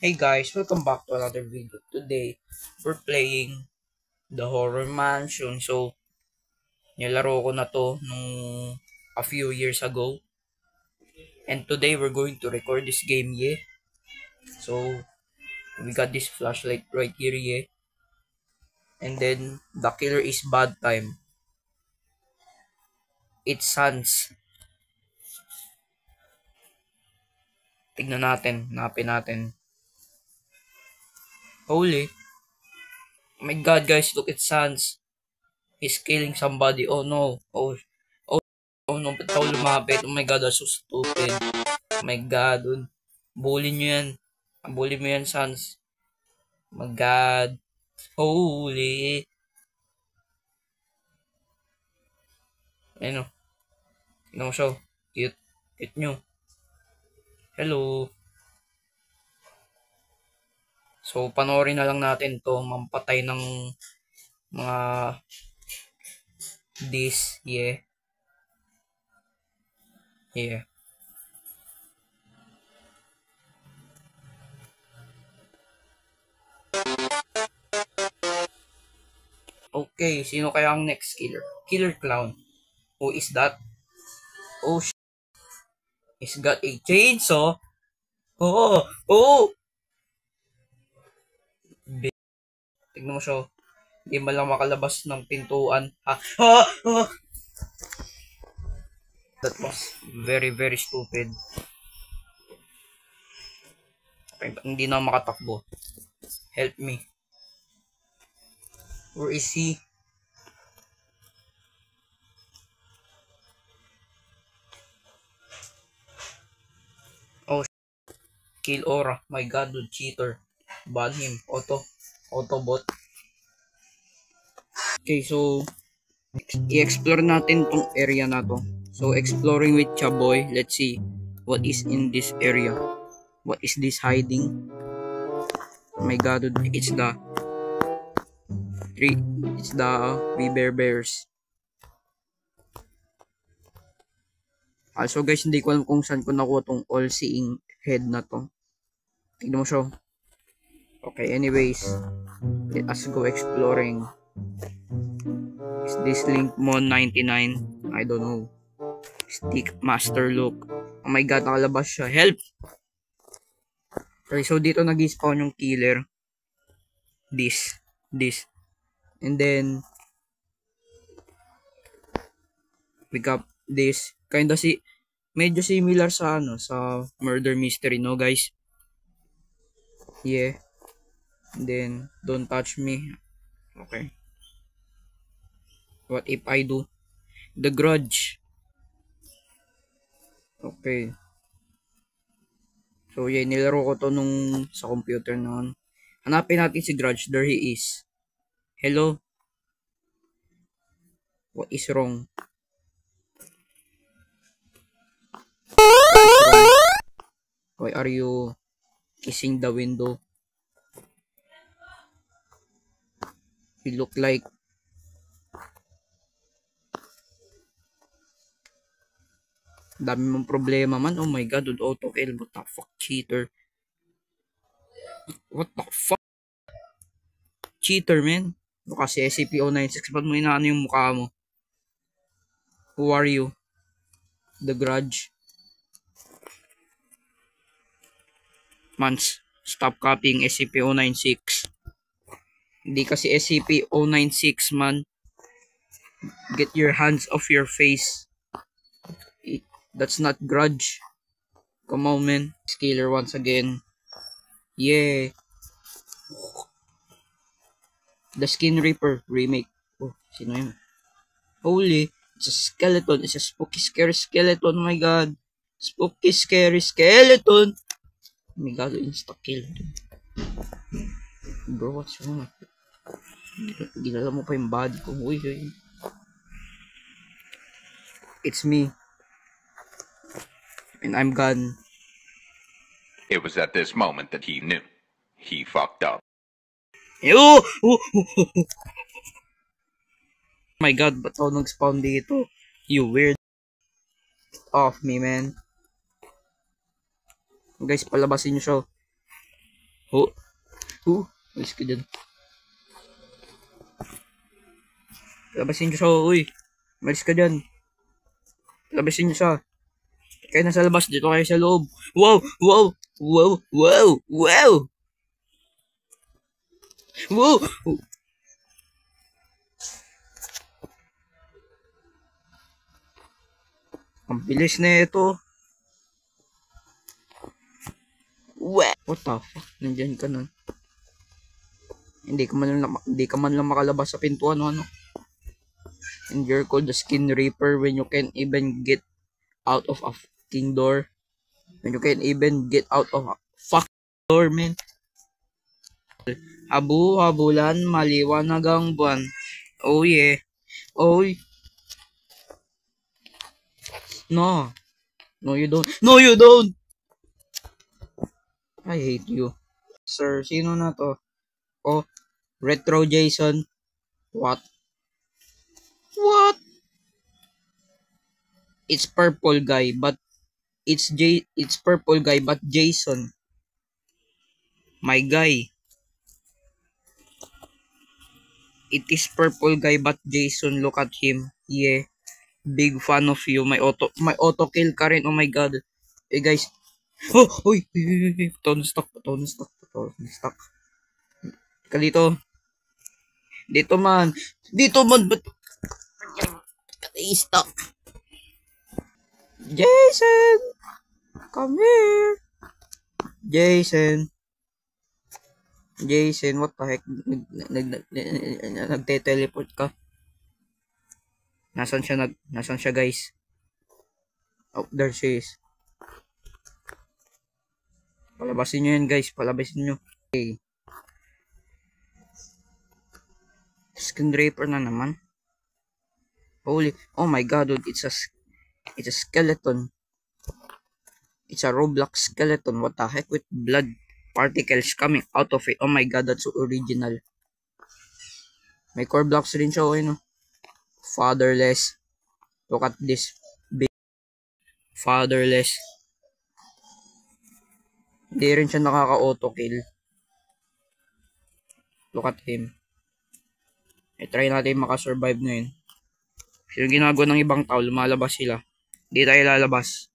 Hey guys, welcome back to another video. Today, we're playing the Horror Mansion. So, nilaro ko na to nung a few years ago. And today, we're going to record this game, yeah. So, we got this flashlight right here, yeah. And then, the killer is bad time. It's Sans. Tignan natin, napin natin. Holy. Oh my god, guys, look at Sans. He's killing somebody. Oh no. Oh no, ba't ako lumapit? Oh my god, that's so stupid. Oh my god, dude. Bully nyo yan. Bully mo yan, Sans. Oh my god. Holy. Ano? Tignan mo siya. Cute. Cute nyo. Hello. So, panoorin na lang natin to. Mampatay ng mga this. Yeah. Yeah. Okay, sino kaya ang next killer? Killer clown. Who is that? Oh, he's got a chainsaw. Oh, oh. Tignan mo siya. Hindi man lang makalabas ng pintuan. Ha? Ha? Ha? That was very, very stupid. Okay, hindi na makatakbo. Help me. Where is he? Oh, kill Aura. My god, dude, cheater. Ban him. Autobot. Okay, so i-explore natin tong area na to. So, exploring with Chaboy. Let's see what is in this area. What is this hiding? My god, dude, it's the We Bear Bears. Also guys, hindi ko alam kung saan ko nakuha tong all-seeing head na to. Tignan mo siya. Okay, anyways. Let us go exploring. Is this Linkmon 99? I don't know. Stick Master Look. Oh my god, nakalabas siya. Help! Okay, so dito nag-spawn yung killer. This. And then, we got this. Medyo similar sa sa murder mystery, no guys? Yeah. And then, don't touch me. Okay. What if I do? The Grudge. Okay. So, yeah, nilaro ko to nung sa computer noon. Hanapin natin si Grudge. There he is. Hello? What is wrong? Why are you kissing the window? You look like dami mong problema man. Oh my god, dude, auto kill. What the fuck, cheater? What the fuck? Cheater, man. Mukha si SCP-096. Ba't mo inaano yung mukha mo? Who are you? The Grudge. Mans, stop copying SCP-096. Hindi kasi SCP-096, man. Get your hands off your face. That's not Grudge. Come on, man. Scaler once again. Yeah. The Skin Reaper remake. Oh, sino yun? Holy. It's a skeleton. It's a spooky, scary skeleton. Oh my god. Spooky, scary skeleton. Oh my god, insta-kill. Bro, what's wrong? Ginala mo pa yung body ko. Uy. It's me. And I'm gone. It was at this moment that he knew. He fucked up. Oh my god, ba't ako nag-spawn dito? You weird. Off me, man. Guys, palabasin nyo siya. Oh, alis ka dyan. Labasin nyo siya, uy. Malis ka dyan. Labasin nyo siya. Kayo nasa labas, dito kayo sa loob. Wow! Wow! Wow! Wow! Wow! Wow! Ang bilis na ito. What the fuck? Nandyan ka na. Hindi ka man lang makalabas sa pintuan, ano? And you're called the Skin Reaper when you can't even get out of a fucking door. When you can't even get out of a fucking door, man. Habu-habulan, maliwanag ang buwan. Oh yeah. Oh. No. No, you don't. No, you don't! I hate you. Sir, sino na to? Oh, Retro Jason. What? What? It's purple guy, but it's purple guy, but Jason. My guy. It is purple guy, but Jason. Look at him. Yeah. Big fan of you. May auto kill ka rin. Oh my god. Hey guys. Oh, uy. Tone stock. Ka dito. Dito man. Ba't stop? Jason. Come here. Jason, what the heck? Nagte-teleport ka. Nasaan siya guys? Oh, there she is. Palabasin nyo yan guys, palabasin nyo. Okay. Skin Reaper na naman. Holy, oh my god, dude, it's a skeleton. It's a Roblox skeleton. What the heck, with blood particles coming out of it. Oh my god, that's so original. May core blocks rin siya, no? Fatherless. Look at this. Big fatherless. Hindi rin siya nakaka-auto kill. Look at him. Try natin makasurvive ngayon. Yung ginagawa ng ibang tao, lumalabas sila. Hindi tayo lalabas.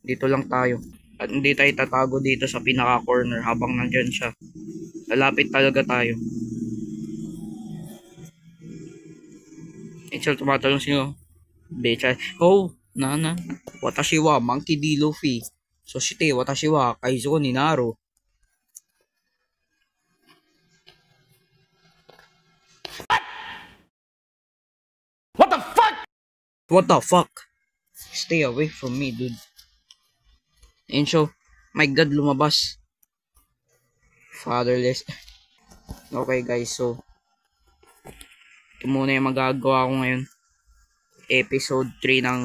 Dito lang tayo. At hindi tayo tatago dito sa pinaka-corner habang nandyan siya. Lalapit talaga tayo. Itzel, tumatalong sino. Becha. Oh, watashi wa Monkey D. Luffy. So shite, watashi wa Kaizo ni Naru. What the fuck? Stay away from me, dude. And so, my god, lumabas. Fatherless. Okay guys, so ito muna yung magagawa ko ngayon. Episode 3 ng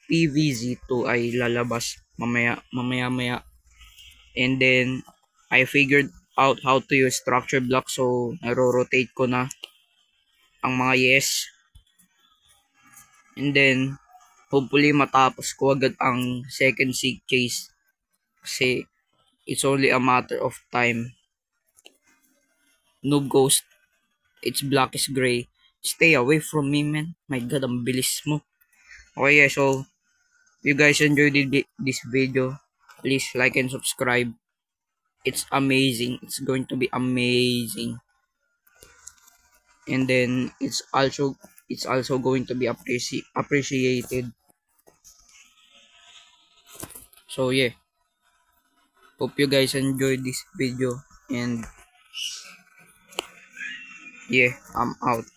PVZ2 ay lalabas mamaya. And then, I figured out how to use structure block, so naro-rotate ko na ang mga yes. And then, hopefully matapos ko agad ang second seek chase. Kasi, it's only a matter of time. Noob Ghost. It's black is gray. Stay away from me, man. My god, ang bilis mo. Okay, yeah, so, if you guys enjoyed this video, please like and subscribe. It's amazing. It's going to be amazing. And then, it's also going to be appreciated. So yeah, hope you guys enjoyed this video, and yeah, I'm out.